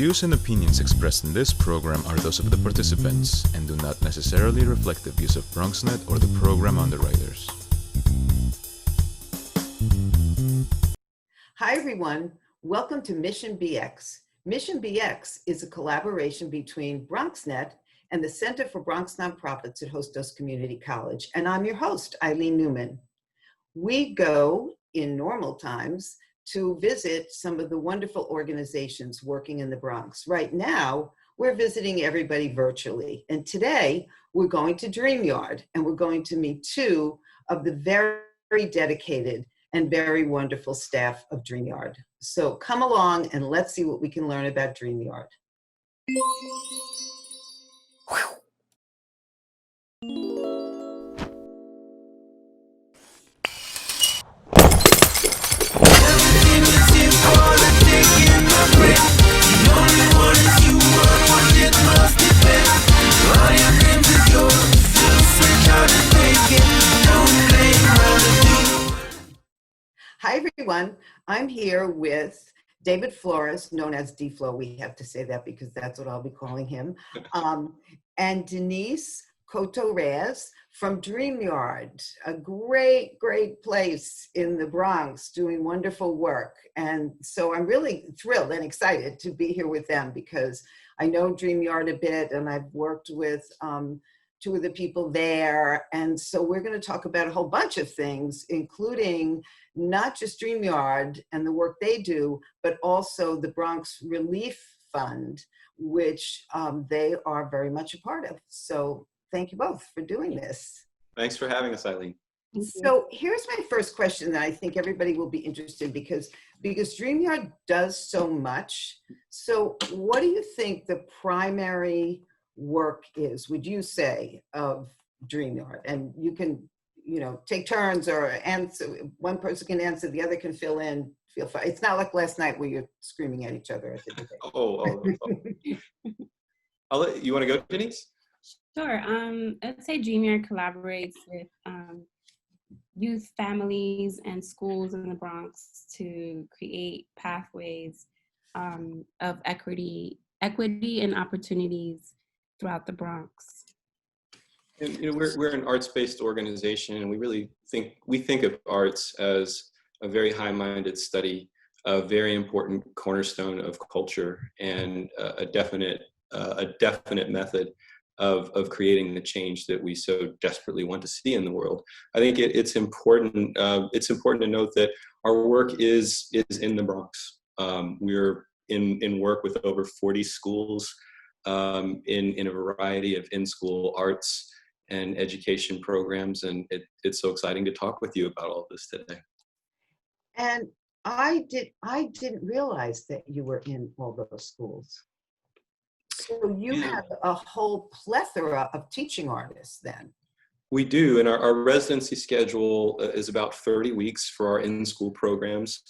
views and opinions expressed in this program are those of the participants and do not necessarily reflect the views of BronxNet or the program underwriters. Hi, everyone. Welcome to Mission BX. Mission BX is a collaboration between BronxNet and the Center for Bronx Nonprofits at Hostos Community College. And I'm your host, Eileen Newman. We go, in normal times, to visit some of the wonderful organizations working in the Bronx. Right now, we're visiting everybody virtually. And today, we're going to Dreamyard, and we're going to meet two of the very dedicated and very wonderful staff of Dreamyard. So come along and let's see what we can learn about Dreamyard. Hi, everyone. I'm here with David Flores, known as D-Flo. We have to say that because that's what I'll be calling him. And Denisse Cotto-Reyes from Dreamyard, a great, great place in the Bronx doing wonderful work. And so I'm really thrilled and excited to be here with them because I know Dreamyard a bit and I've worked with two of the people there. And so we're going to talk about a whole bunch of things, including not just Dreamyard and the work they do, but also the Bronx Relief Fund, which they are very much a part of. So thank you both for doing this. Thanks for having us, Eileen. So here's my first question that I think everybody will be interested in because Dreamyard does so much. So what do you think the primary work is, would you say, of Dreamyard? And you can, take turns or answer. One person can answer, the other can fill in. Feel free. It's not like last night where you're screaming at each other at the debate. You want to go, Denise? Sure. I'd say Dreamyard collaborates with youth, families, and schools in the Bronx to create pathways of equity and opportunities throughout the Bronx. And, we're an arts-based organization, and we think of arts as a very high-minded study, a very important cornerstone of culture, and a definite method of creating the change that we so desperately want to see in the world. I think it's important. It's important to note that our work is in the Bronx. We're in work with over 40 schools in a variety of in-school arts and education programs, and it's so exciting to talk with you about all this today. And I didn't realize that you were in all those schools. So you have a whole plethora of teaching artists then. We do, and our residency schedule is about 30 weeks for our in-school programs.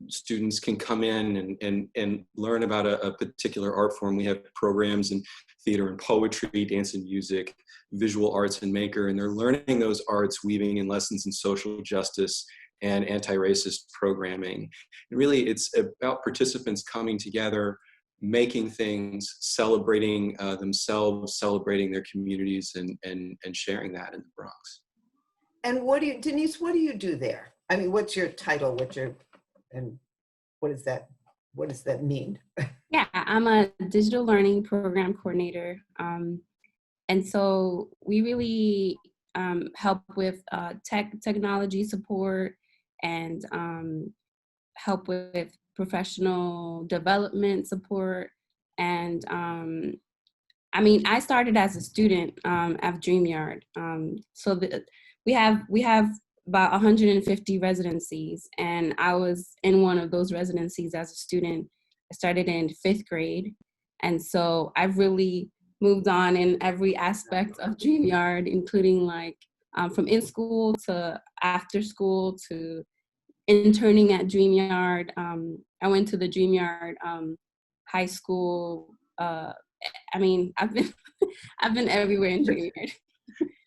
Students can come in and learn about a particular art form. We have programs in theater and poetry, dance and music, visual arts and maker, and they're learning those arts, weaving in lessons in social justice and anti-racist programming. And really, it's about participants coming together, making things, celebrating themselves, celebrating their communities, and sharing that in the Bronx. And Denisse, what do you do there? I mean, what's your title? And what does that mean? Yeah, I'm a digital learning program coordinator. And so we really help with technology support and help with professional development support. And I started as a student at Dreamyard. So we have about 150 residencies, and I was in one of those residencies as a student. I started in 5th grade, and so I've really moved on in every aspect of Dreamyard, including from in school to after school to interning at Dreamyard. I went to the Dreamyard high school. I've been everywhere in Dreamyard.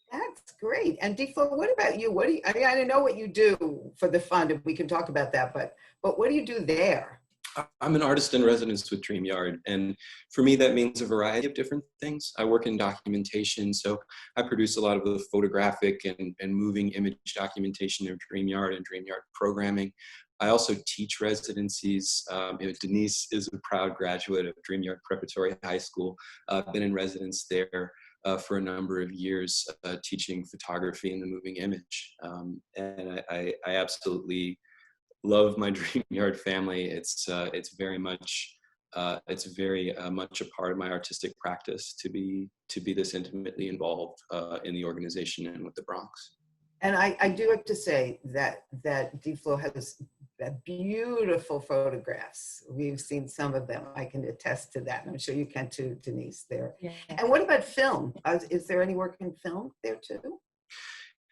That's great. And D-Flo, what about you? I know what you do for the fund, and we can talk about that, but what do you do there? I'm an artist in residence with Dreamyard, and for me that means a variety of different things. I work in documentation, so I produce a lot of the photographic and moving image documentation of Dreamyard and Dreamyard programming. I also teach residencies. Denisse is a proud graduate of Dreamyard Preparatory High School. I've been in residence there for a number of years, teaching photography and the moving image. And I absolutely love my Dreamyard family. It's very much much a part of my artistic practice to be this intimately involved in the organization and with the Bronx. And I do have to say that DFLO has beautiful photographs. We've seen some of them. I can attest to that. And I'm sure you can too, Denisse, there. Yeah. And what about film? Is there any work in film there too?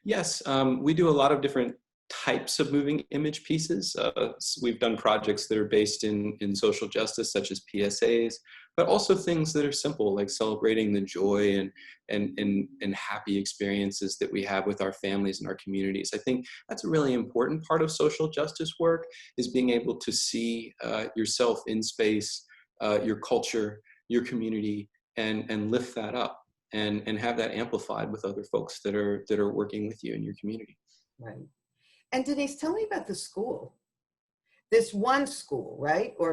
Yes, we do a lot of different types of moving image pieces. So we've done projects that are based in social justice, such as PSAs, but also things that are simple, like celebrating the joy and happy experiences that we have with our families and our communities. I think that's a really important part of social justice work, is being able to see yourself in space, your culture, your community, and lift that up and have that amplified with other folks that are working with you in your community. Right. And Denisse, tell me about the school. This one school, right? Or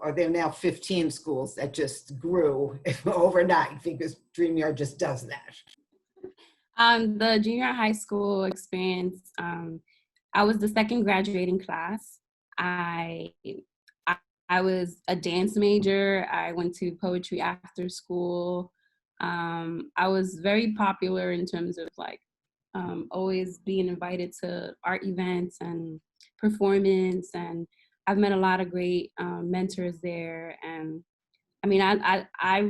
are there now 15 schools that just grew overnight because Dreamyard just does that? The junior high school experience, I was the second graduating class. I was a dance major. I went to poetry after school. I was very popular in terms of always being invited to art events and performance, and I've met a lot of great mentors there. And I mean, I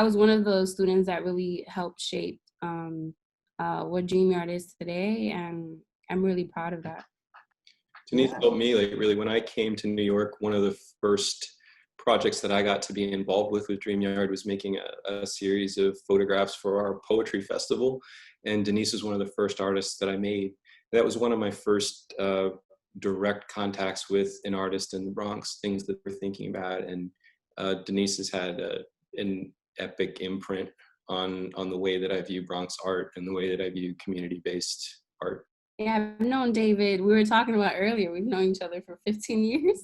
was one of those students that really helped shape what Dreamyard is today, and I'm really proud of that. Denisse helped me, really, when I came to New York, one of the first projects that I got to be involved with Dreamyard was making a series of photographs for our poetry festival. And Denisse was one of the first artists that I made. That was one of my first direct contacts with an artist in the Bronx, things that we're thinking about. And Denisse has had an epic imprint on the way that I view Bronx art and the way that I view community-based art. Yeah, I've known David. We were talking about earlier. We've known each other for 15 years.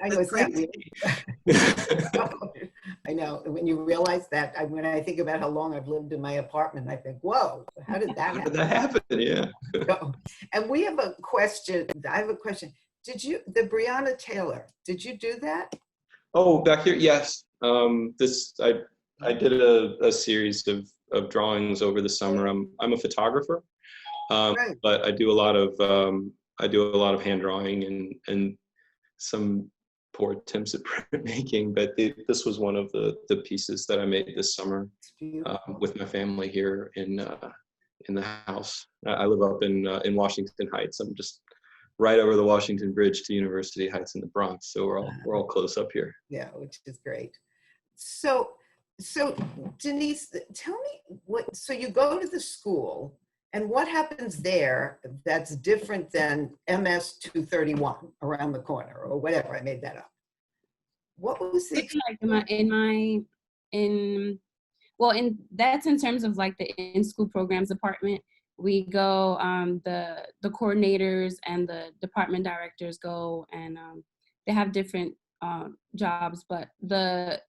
I know, it's not I know. When you realize that, when I think about how long I've lived in my apartment, I think, whoa, how did that happen? How did that happen? Yeah. And we have a question. I have a question. The Breonna Taylor, did you do that? Oh, back here, yes. I did a series of drawings over the summer. I'm a photographer. Right. But I do a lot of hand drawing and some poor attempts at printmaking. But this was one of the pieces that I made this summer with my family here in the house. I live up in Washington Heights. I'm just right over the Washington Bridge to University Heights in the Bronx. So we're all close up here. Yeah, which is great. So Denisse, tell me so you go to the school. And what happens there that's different than MS 231 around the corner or whatever? I made that up. What was the that's in terms of the in-school programs department. We go, the coordinators and the department directors go, and they have different jobs, but the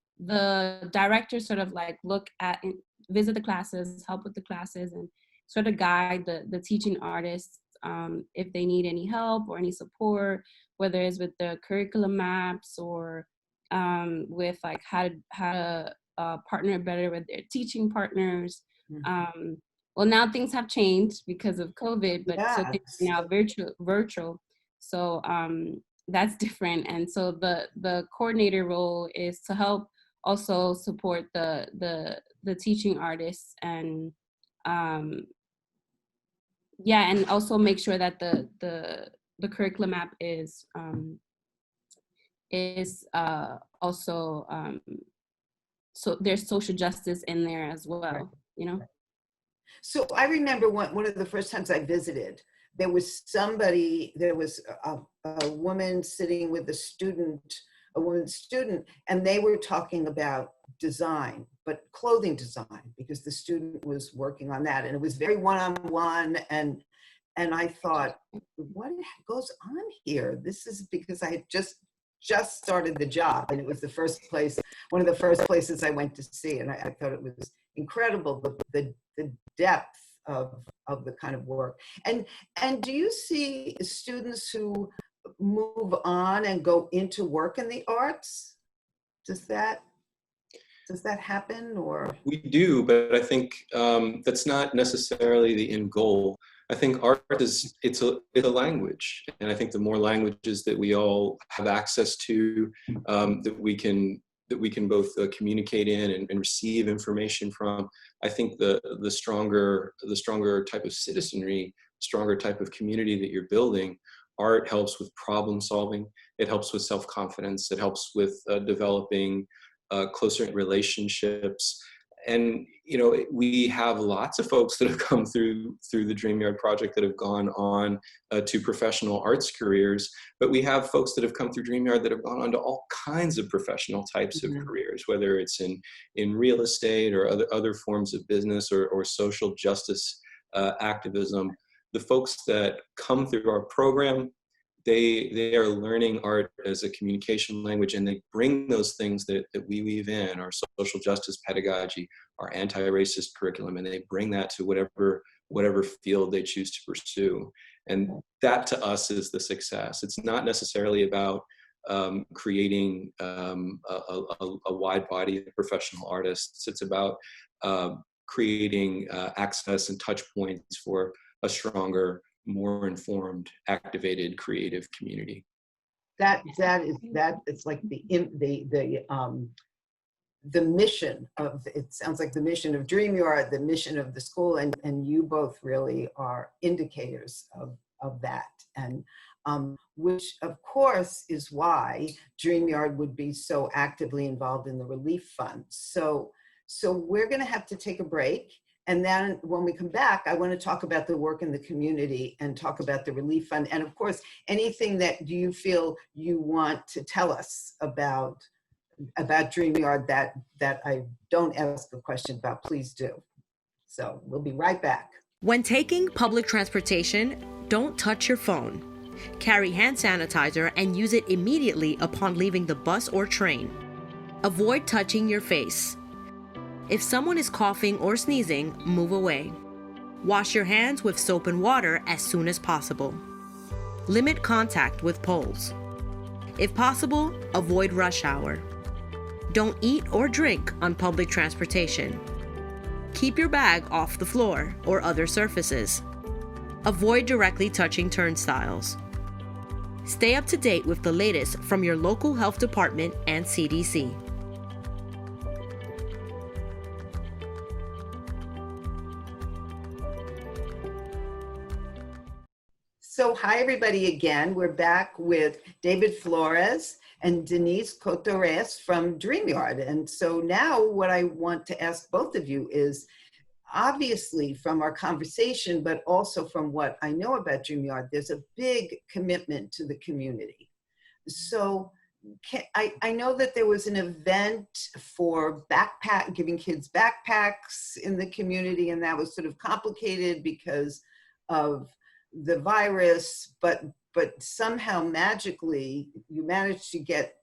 directors sort of look at and visit the classes, help with the classes, and sort of guide the teaching artists if they need any help or any support, whether it's with the curriculum maps or with how to partner better with their teaching partners. Mm-hmm. Well, now things have changed because of COVID, but yes. So things are now virtual. So that's different. And so the coordinator role is to help also support the teaching artists and and also make sure that the curriculum map is also so there's social justice in there as well, you know. So I remember one of the first times I visited, there was a woman sitting with a woman student, and they were talking about design, but clothing design, because the student was working on that, and it was very one-on-one, and I thought, what goes on here? This is because I had just started the job, and it was one of the first places I went to see, and I thought it was incredible, the depth of the kind of work. And do you see students who move on and go into work in the arts? Does that happen, or? We do, but I think that's not necessarily the end goal. I think art is it's a language, and I think the more languages that we all have access to, that we can both communicate in and receive information from, I think the stronger type of citizenry, stronger type of community that you're building. Art helps with problem solving. It helps with self-confidence. It helps with developing closer relationships. And, you know, we have lots of folks that have come through the Dreamyard project that have gone on to professional arts careers, but we have folks that have come through Dreamyard that have gone on to all kinds of professional types of careers, whether it's in real estate or other forms of business or social justice activism. The folks that come through our program, they are learning art as a communication language, and they bring those things that we weave in, our social justice pedagogy, our anti-racist curriculum, and they bring that to whatever field they choose to pursue. And that to us is the success. It's not necessarily about creating a wide body of professional artists. It's about creating access and touch points for a stronger, more informed, activated, creative community. That it's like the mission of, it sounds like the mission of Dreamyard, the mission of the school, and you both really are indicators of that, and which of course is why Dreamyard would be so actively involved in the relief fund. So we're going to have to take a break. And then when we come back, I want to talk about the work in the community and talk about the relief fund. And of course, anything that you feel you want to tell us about Dreamyard that I don't ask a question about, please do. So we'll be right back. When taking public transportation, don't touch your phone. Carry hand sanitizer and use it immediately upon leaving the bus or train. Avoid touching your face. If someone is coughing or sneezing, move away. Wash your hands with soap and water as soon as possible. Limit contact with poles. If possible, avoid rush hour. Don't eat or drink on public transportation. Keep your bag off the floor or other surfaces. Avoid directly touching turnstiles. Stay up to date with the latest from your local health department and CDC. So hi, everybody, again. We're back with David Flores and Denisse Cotto-Reyes from Dreamyard. And so now what I want to ask both of you is, obviously from our conversation, but also from what I know about Dreamyard, there's a big commitment to the community. So I know that there was an event for giving kids backpacks in the community, and that was sort of complicated because of the virus, but somehow magically you managed to get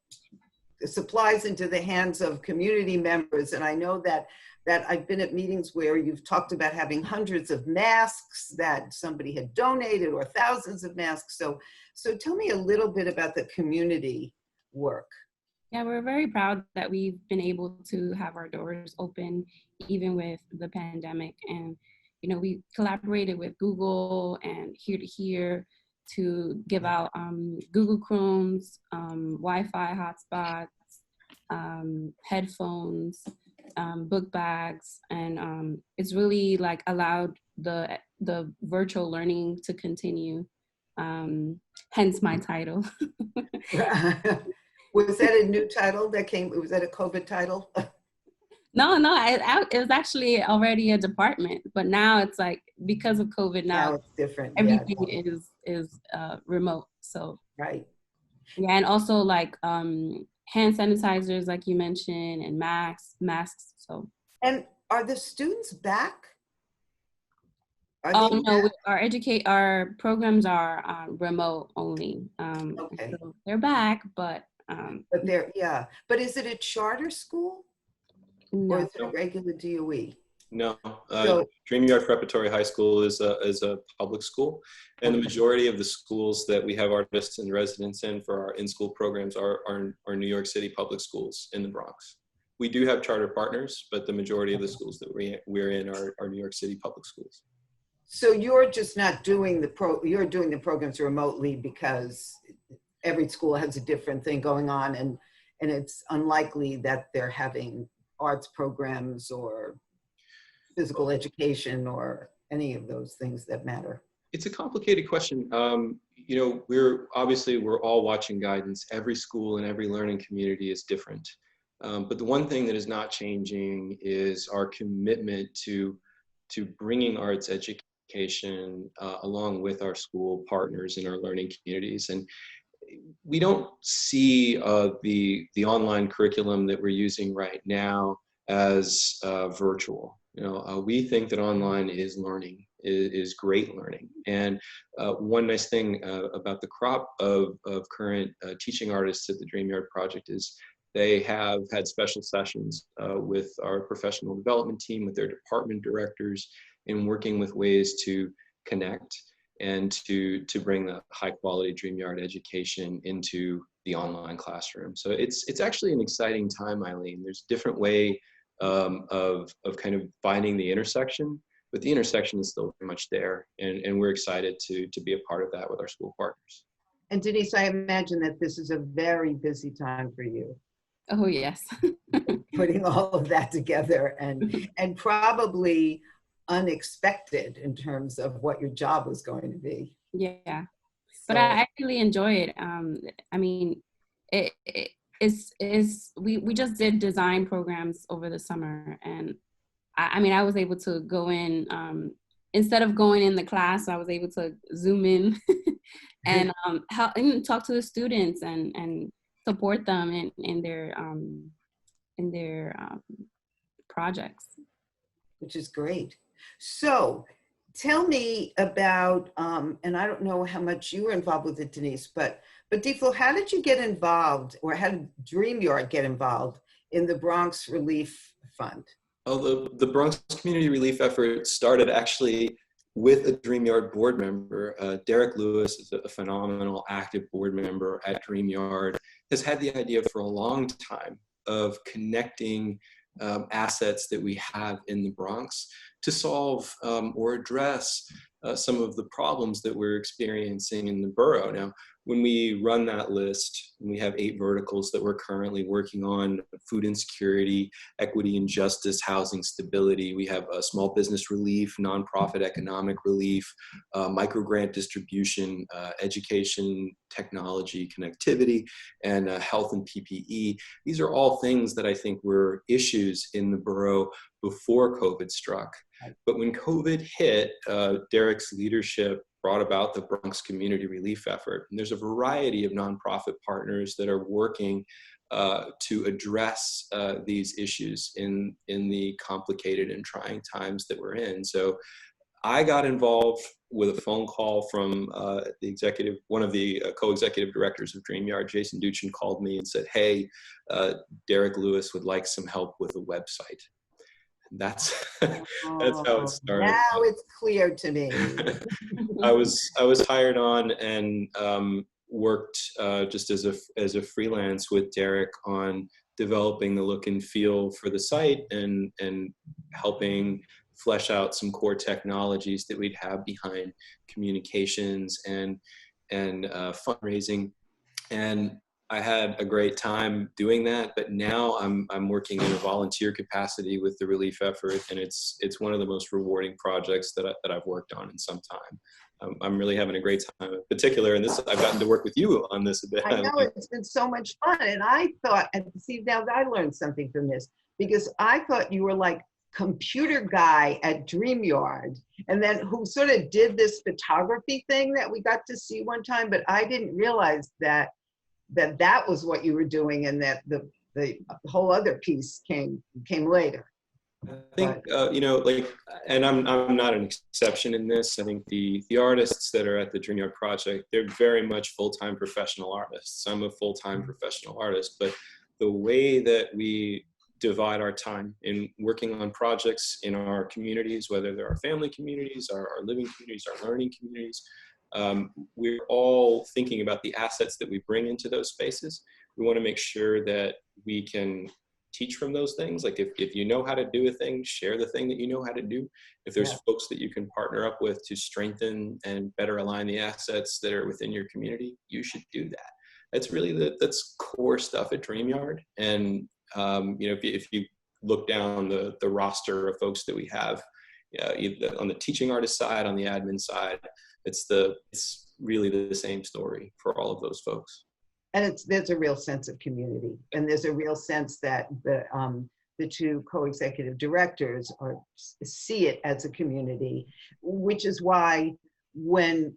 supplies into the hands of community members. And I know that I've been at meetings where you've talked about having hundreds of masks that somebody had donated, or thousands of masks. So tell me a little bit about the community work. Yeah, we're very proud that we've been able to have our doors open even with the pandemic. And you know, we collaborated with Google and Here to Hear to give out Google Chromes, Wi-Fi hotspots, headphones, book bags, and it's really like allowed the virtual learning to continue. Hence my title. Was that a new title that came? Was that a COVID title? No, it was actually already a department, but now it's like, because of COVID now it's different. Everything is remote. So Right. yeah, and also like hand sanitizers, like you mentioned, and masks. So And are the students back? Are they no, back? our programs are remote only. Okay. So they're back, but But yeah. But is it a charter school or no. is it a regular DOE? No, So, Dreamyard Preparatory High School is a public school, and the majority of the schools that we have artists and residents in for our in-school programs are New York City public schools in the Bronx. We do have charter partners, but the majority of the schools that we're in are New York City public schools. so you're just not doing you're doing the programs remotely because every school has a different thing going on, and it's unlikely that they're having arts programs or physical education or any of those things that matter. It's a complicated question. You know, we're all watching guidance. Every school and every learning community is different. But the one thing that is not changing is our commitment to bringing arts education along with our school partners in our learning communities. And we don't see the online curriculum that we're using right now as virtual. You know, we think that online is learning, is great learning. And one nice thing about the crop of current teaching artists at the Dreamyard Project is they have had special sessions with our professional development team, with their department directors, in working with ways to connect and to bring the high quality Dreamyard education into the online classroom. So it's actually an exciting time, Eileen. There's a different way of kind of finding the intersection, but the intersection is still very much there, and we're excited to be a part of that with our school partners. And Denise, I imagine that this is a very busy time for you, Oh yes. putting all of that together, and probably unexpected in terms of what your job was going to be. Yeah, So, but I really enjoy it. I mean, we just did design programs over the summer, and I mean, I was able to go in, instead of going in the class, I was able to zoom in and help and talk to the students and support them in their projects. which is great. So tell me about, and I don't know how much you were involved with it, Denise, but DeFlo, how did you get involved, or how did Dreamyard get involved in the Bronx Relief Fund? Oh, the Bronx Community Relief effort started actually with a Dreamyard board member. Derek Lewis is a phenomenal active board member at Dreamyard, has had the idea for a long time of connecting assets that we have in the Bronx to solve or address some of the problems that we're experiencing in the borough. Now, when we run that list, we have 8 verticals that we're currently working on: food insecurity, equity and justice, housing stability. We have small business relief, nonprofit economic relief, micro grant distribution, education, technology, connectivity, and health and PPE. These are all things that I think were issues in the borough before COVID struck. But when COVID hit, Derek's leadership brought about the Bronx Community Relief effort. And there's a variety of nonprofit partners that are working to address these issues in the complicated and trying times that we're in. So I got involved with a phone call from one of the co-executive directors of Dreamyard, Jason Duchin, called me and said, "Hey, Derek Lewis would like some help with a website." That's how it started. Now it's clear to me. I was hired on and worked just as a freelance with Derek on developing the look and feel for the site and helping flesh out some core technologies that we'd have behind communications and fundraising. And I had a great time doing that, but now I'm working in a volunteer capacity with the relief effort, and it's one of the most rewarding projects that I've worked on in some time. I'm really having a great time, in particular, and I've gotten to work with you on this a bit. I know, it's been so much fun, and I thought, and see, now I learned something from this, because I thought you were like computer guy at Dreamyard, and then who sort of did this photography thing that we got to see one time, but I didn't realize that that was what you were doing, and that the whole other piece came later. I think like, and I'm not an exception in this. I think the artists that are at the Dreamyard project, they're very much full-time professional artists. I'm a full-time professional artist, but the way that we divide our time in working on projects in our communities, whether they're our family communities, our living communities, our learning communities, we're all thinking about the assets that we bring into those spaces. We want to make sure that we can teach from those things. Like if you know how to do a thing, share the thing that you know how to do. If there's folks that you can partner up with to strengthen and better align the assets that are within your community, you should do that. That's really that's core stuff at Dreamyard. And if you look down the roster of folks that we have, either on the teaching artist side, on the admin side, it's really the same story for all of those folks. And there's a real sense of community, and there's a real sense that the two co-executive directors see it as a community, which is why when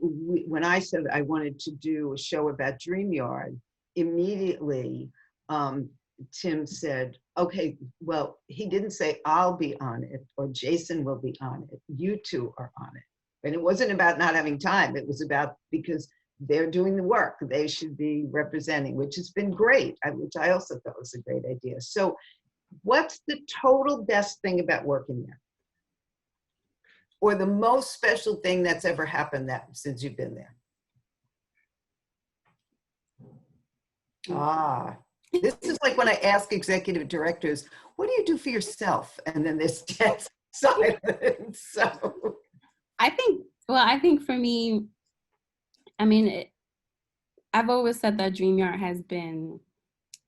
I said I wanted to do a show about Dreamyard, immediately Tim said, okay, well, he didn't say I'll be on it or Jason will be on it. You two are on it. And it wasn't about not having time. It was about because they're doing the work. They should be representing, which has been great, which I also thought was a great idea. So what's the total best thing about working there? Or the most special thing that's ever happened since you've been there? This is like when I ask executive directors, what do you do for yourself? And then there's dead silence. So I think for me, I mean, I've always said that Dreamyard has been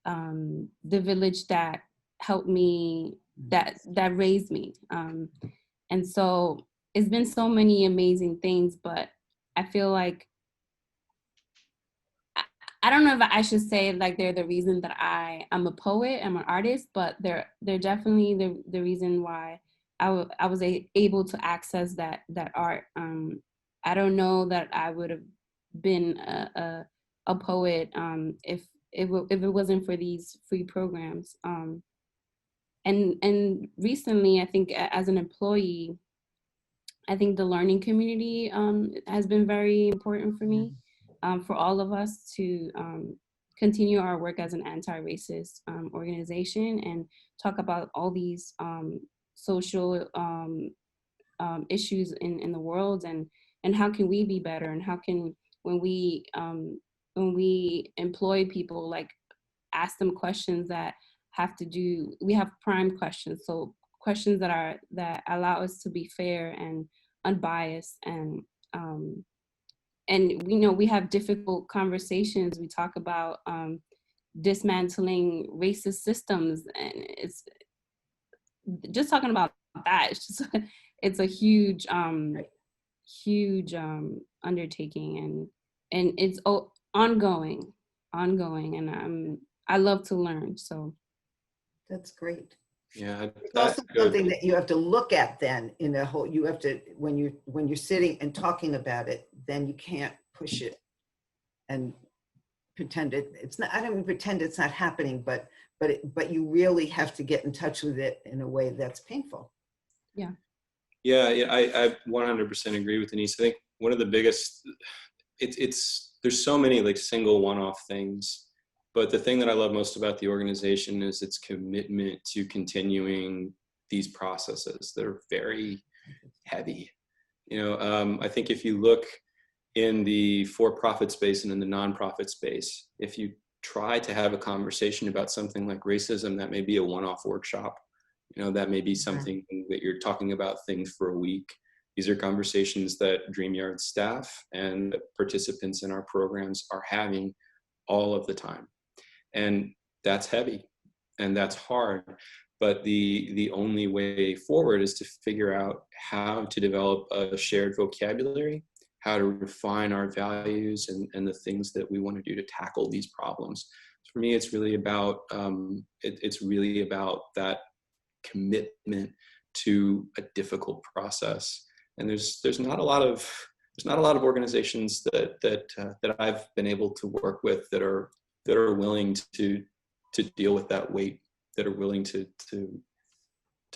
the village that helped me, that raised me. And so it's been so many amazing things, but I feel like, I don't know if I should say like they're the reason that I'm a poet, I'm an artist, but they're definitely the reason why I was able to access that art. I don't know that I would have been a poet if it wasn't for these free programs. And recently, I think as an employee, I think the learning community has been very important for me, for all of us to continue our work as an anti-racist organization and talk about all these social issues in the world, and how can we be better, and how can, when we employ people, like ask them questions that have to do, we have prime questions, so questions that allow us to be fair and unbiased, and we have difficult conversations. We talk about dismantling racist systems, and it's just talking about that. It's a huge undertaking, and it's ongoing, and I love to learn. So that's great. Yeah, it's also something that you have to look at then in a whole, you have to, when you're sitting and talking about it, then you can't push it and pretend it's not, I don't even pretend it's not happening, but you really have to get in touch with it in a way that's painful. Yeah. Yeah, I 100% agree with Denisse. I think one of the biggest, there's so many like single one-off things, but the thing that I love most about the organization is its commitment to continuing these processes that are very heavy. I think if you look in the for-profit space and in the nonprofit space, if you try to have a conversation about something like racism, that may be a one-off workshop. That may be something that you're talking about things for a week. These are conversations that Dreamyard staff and participants in our programs are having all of the time. And that's heavy and that's hard. But the only way forward is to figure out how to develop a shared vocabulary, how to refine our values and the things that we want to do to tackle these problems. For me, it's really about that commitment to a difficult process. And there's not a lot of organizations that I've been able to work with that are willing to deal with that weight, that are willing to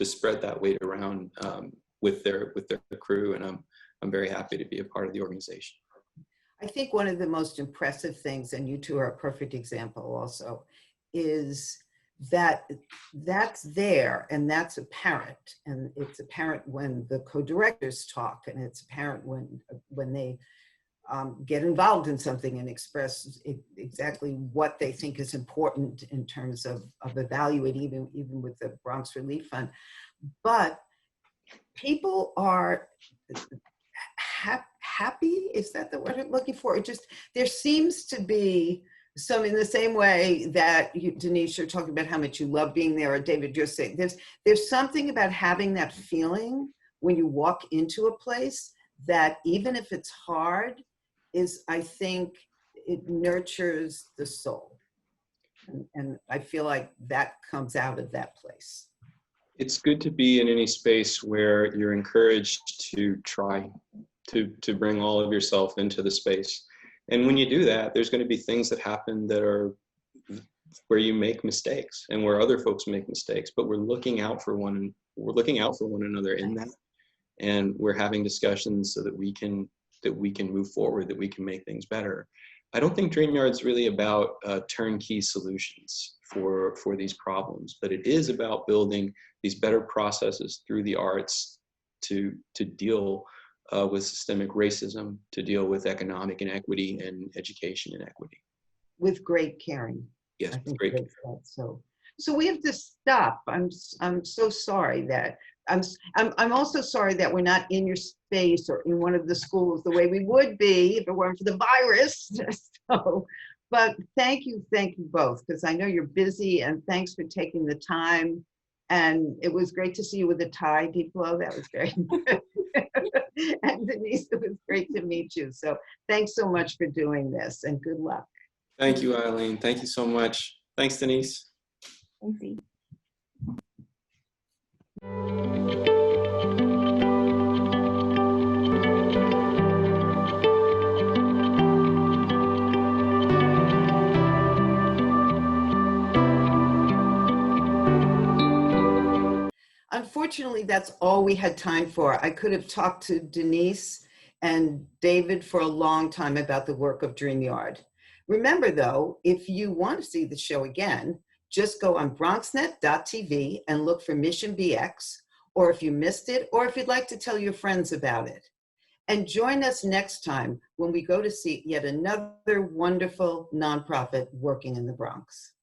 spread that weight around with their crew. And I'm very happy to be a part of the organization. I think one of the most impressive things, and you two are a perfect example also, is that that's there and that's apparent. And it's apparent when the co-directors talk, and it's apparent when they get involved in something and express exactly what they think is important in terms of evaluating, even with the Bronx Relief Fund. But people are happy, is that the word I'm looking for? It just, there seems to be some, in the same way that you, Denisse, you're talking about how much you love being there, or David, you're saying, there's something about having that feeling when you walk into a place that even if it's hard, is, I think, it nurtures the soul. And I feel like that comes out of that place. It's good to be in any space where you're encouraged to try to bring all of yourself into the space. And when you do that, there's going to be things that happen that are where you make mistakes and where other folks make mistakes, but we're looking out for one another in that. And we're having discussions so that we can move forward, that we can make things better. I don't think Dreamyard's really about turnkey solutions for these problems, but it is about building these better processes through the arts to deal with systemic racism, to deal with economic inequity and education inequity. With great caring. Yes, I think great. So we have to stop. I'm so sorry that I'm also sorry that we're not in your space or in one of the schools the way we would be if it weren't for the virus. So, but thank you both, because I know you're busy, and thanks for taking the time. And it was great to see you with a tie, Diplo. That was great. And Denisse, it was great to meet you. So thanks so much for doing this, and good luck. Thank you, Eileen. Thank you so much. Thanks, Denisse. Thank you. Unfortunately, that's all we had time for. I could have talked to Denisse and David for a long time about the work of Dreamyard. Remember, though, if you want to see the show again, just go on bronxnet.tv and look for Mission BX, or if you missed it, or if you'd like to tell your friends about it. And join us next time when we go to see yet another wonderful nonprofit working in the Bronx.